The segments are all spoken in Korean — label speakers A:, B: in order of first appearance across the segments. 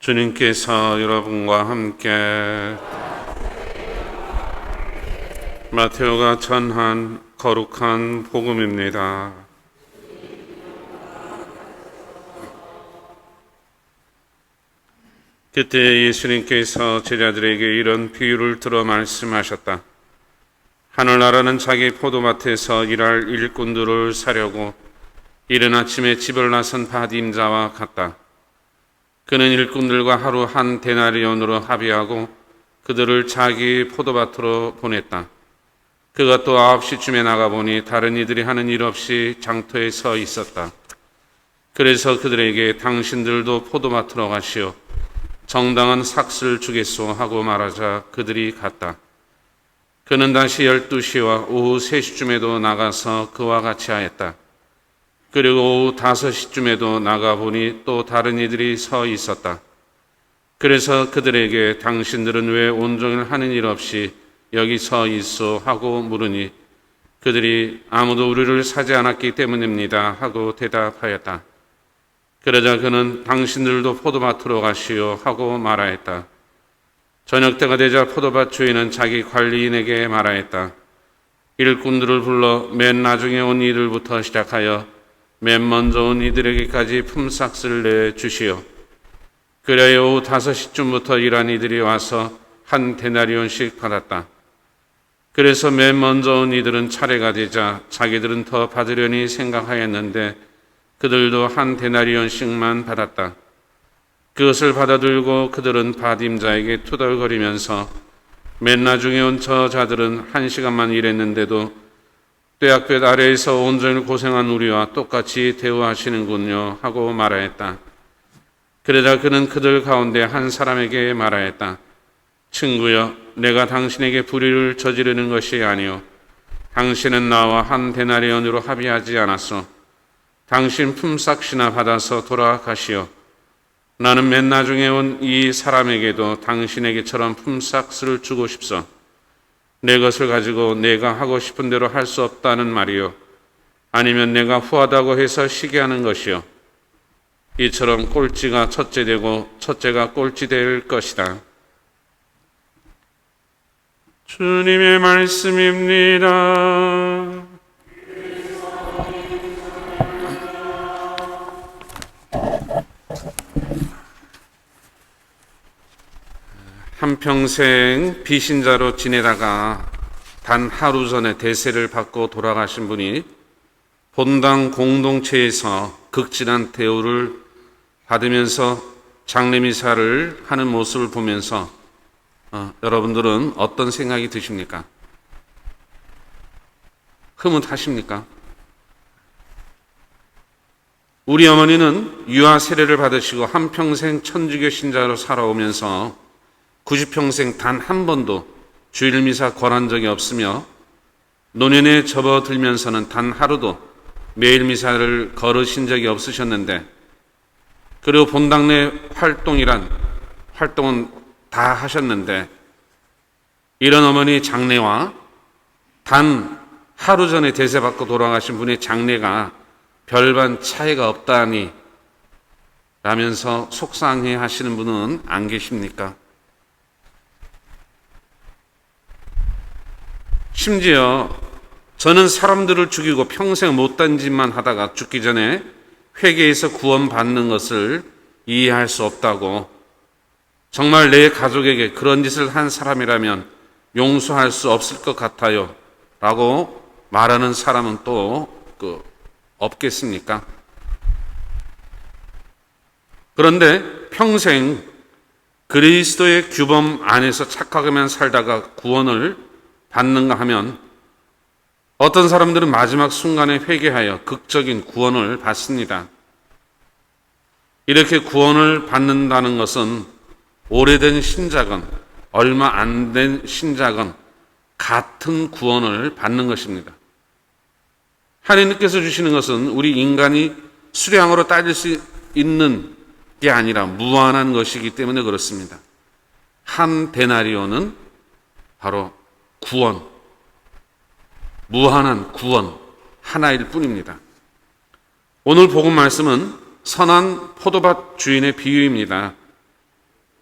A: 주님께서 여러분과 함께 마테오가 전한 거룩한 복음입니다. 그때 예수님께서 제자들에게 이런 비유를 들어 말씀하셨다. 하늘나라는 자기 포도밭에서 일할 일꾼들을 사려고 이른 아침에 집을 나선 밭임자와 같다. 그는 일꾼들과 하루 한 데나리온으로 합의하고 그들을 자기 포도밭으로 보냈다. 그가 또 9시쯤에 나가보니 다른 이들이 하는 일 없이 장터에 서 있었다. 그래서 그들에게 당신들도 포도밭으로 가시오. 정당한 삭슬 주겠소 하고 말하자 그들이 갔다. 그는 다시 12시와 오후 3시쯤에도 나가서 그와 같이 하였다. 그리고 오후 5시쯤에도 나가보니 또 다른 이들이 서 있었다. 그래서 그들에게 당신들은 왜 온종일 하는 일 없이 여기 서 있소 하고 물으니 그들이 아무도 우리를 사지 않았기 때문입니다 하고 대답하였다. 그러자 그는 당신들도 포도밭으로 가시오 하고 말하였다. 저녁 때가 되자 포도밭 주인은 자기 관리인에게 말하였다. 일꾼들을 불러 맨 나중에 온 이들부터 시작하여 맨 먼저 온 이들에게까지 품삯을 내주시오. 그래야 오후 5시쯤부터 일한 이들이 와서 한 데나리온씩 받았다. 그래서 맨 먼저 온 이들은 차례가 되자 자기들은 더 받으려니 생각하였는데 그들도 한 데나리온씩만 받았다. 그것을 받아들고 그들은 밭임자에게 투덜거리면서 맨 나중에 온 저자들은 1시간만 일했는데도 떼약볕 아래에서 온종일 고생한 우리와 똑같이 대우하시는군요 하고 말하였다. 그러자 그는 그들 가운데 한 사람에게 말하였다. 친구여, 내가 당신에게 불의를 저지르는 것이 아니오. 당신은 나와 한 데나리온으로 합의하지 않았소. 당신 품삯이나 받아서 돌아가시오. 나는 맨 나중에 온 이 사람에게도 당신에게처럼 품삯을 주고 싶소. 내 것을 가지고 내가 하고 싶은 대로 할 수 없다는 말이요. 아니면 내가 후하다고 해서 시기하는 것이요. 이처럼 꼴찌가 첫째 되고 첫째가 꼴찌 될 것이다. 주님의 말씀입니다. 한평생 비신자로 지내다가 단 하루 전에 대세를 받고 돌아가신 분이 본당 공동체에서 극진한 대우를 받으면서 장례미사를 하는 모습을 보면서 여러분들은 어떤 생각이 드십니까? 흐뭇하십니까? 우리 어머니는 유아 세례를 받으시고 한평생 천주교 신자로 살아오면서 90평생 단 한 번도 주일미사 권한 적이 없으며 노년에 접어들면서는 단 하루도 매일미사를 걸으신 적이 없으셨는데 그리고 본당 내 활동은 다 하셨는데 이런 어머니 장례와 단 하루 전에 대세받고 돌아가신 분의 장례가 별반 차이가 없다니 라면서 속상해 하시는 분은 안 계십니까? 심지어 저는 사람들을 죽이고 평생 못된 짓만 하다가 죽기 전에 회개해서 구원받는 것을 이해할 수 없다고, 정말 내 가족에게 그런 짓을 한 사람이라면 용서할 수 없을 것 같아요 라고 말하는 사람은 또 없겠습니까? 그런데 평생 그리스도의 규범 안에서 착하게만 살다가 구원을 받는가 하면 어떤 사람들은 마지막 순간에 회개하여 극적인 구원을 받습니다. 이렇게 구원을 받는다는 것은 오래된 신자건 얼마 안 된 신자건 같은 구원을 받는 것입니다. 하나님께서 주시는 것은 우리 인간이 수량으로 따질 수 있는 게 아니라 무한한 것이기 때문에 그렇습니다. 한 데나리온은 바로 구원, 무한한 구원 하나일 뿐입니다. 오늘 복음 말씀은 선한 포도밭 주인의 비유입니다.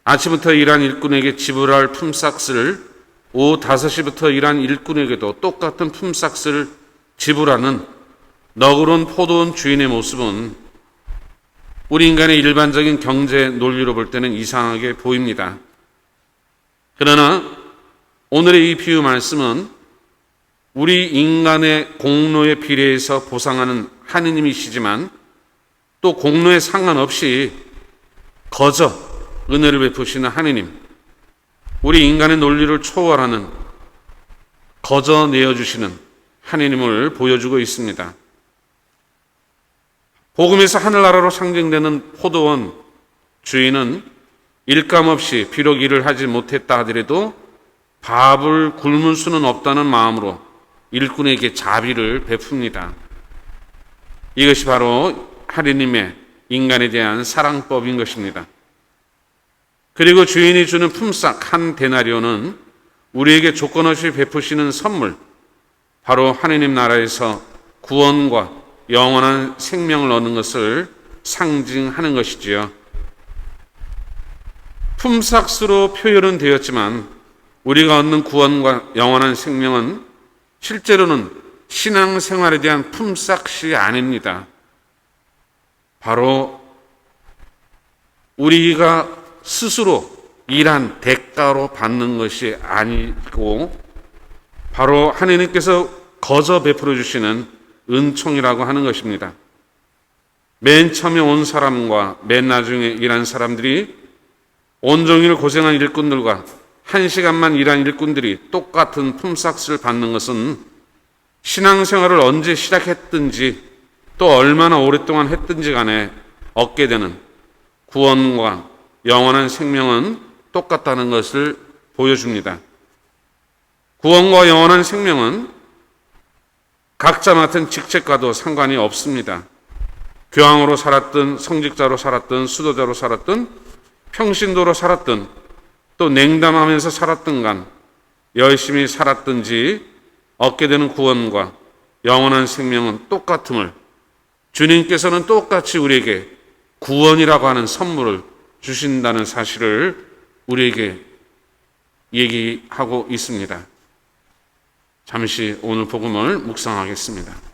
A: 아침부터 일한 일꾼에게 지불할 품삯을 오후 5시부터 일한 일꾼에게도 똑같은 품삯을 지불하는 너그러운 포도원 주인의 모습은 우리 인간의 일반적인 경제 논리로 볼 때는 이상하게 보입니다. 그러나 오늘의 이 비유 말씀은 우리 인간의 공로에 비례해서 보상하는 하느님이시지만 또 공로에 상관없이 거저 은혜를 베푸시는 하느님, 우리 인간의 논리를 초월하는 거저 내어주시는 하느님을 보여주고 있습니다. 복음에서 하늘나라로 상징되는 포도원 주인은 일감 없이 비록 일을 하지 못했다 하더라도 밥을 굶을 수는 없다는 마음으로 일꾼에게 자비를 베풉니다. 이것이 바로 하느님의 인간에 대한 사랑법인 것입니다. 그리고 주인이 주는 품삯 한 데나리온은 우리에게 조건 없이 베푸시는 선물, 바로 하느님 나라에서 구원과 영원한 생명을 얻는 것을 상징하는 것이지요. 품삯으로 표현은 되었지만 우리가 얻는 구원과 영원한 생명은 실제로는 신앙생활에 대한 품삯이 아닙니다. 바로 우리가 스스로 일한 대가로 받는 것이 아니고 바로 하느님께서 거저 베풀어 주시는 은총이라고 하는 것입니다. 맨 처음에 온 사람과 맨 나중에 일한 사람들이 온종일 고생한 일꾼들과 1시간만 일한 일꾼들이 똑같은 품삯을 받는 것은 신앙생활을 언제 시작했든지 또 얼마나 오랫동안 했든지 간에 얻게 되는 구원과 영원한 생명은 똑같다는 것을 보여줍니다. 구원과 영원한 생명은 각자 맡은 직책과도 상관이 없습니다. 교황으로 살았든 성직자로 살았든 수도자로 살았든 평신도로 살았든 또 냉담하면서 살았든 간 열심히 살았든지 얻게 되는 구원과 영원한 생명은 똑같음을 주님께서는 똑같이 우리에게 구원이라고 하는 선물을 주신다는 사실을 우리에게 얘기하고 있습니다. 잠시 오늘 복음을 묵상하겠습니다.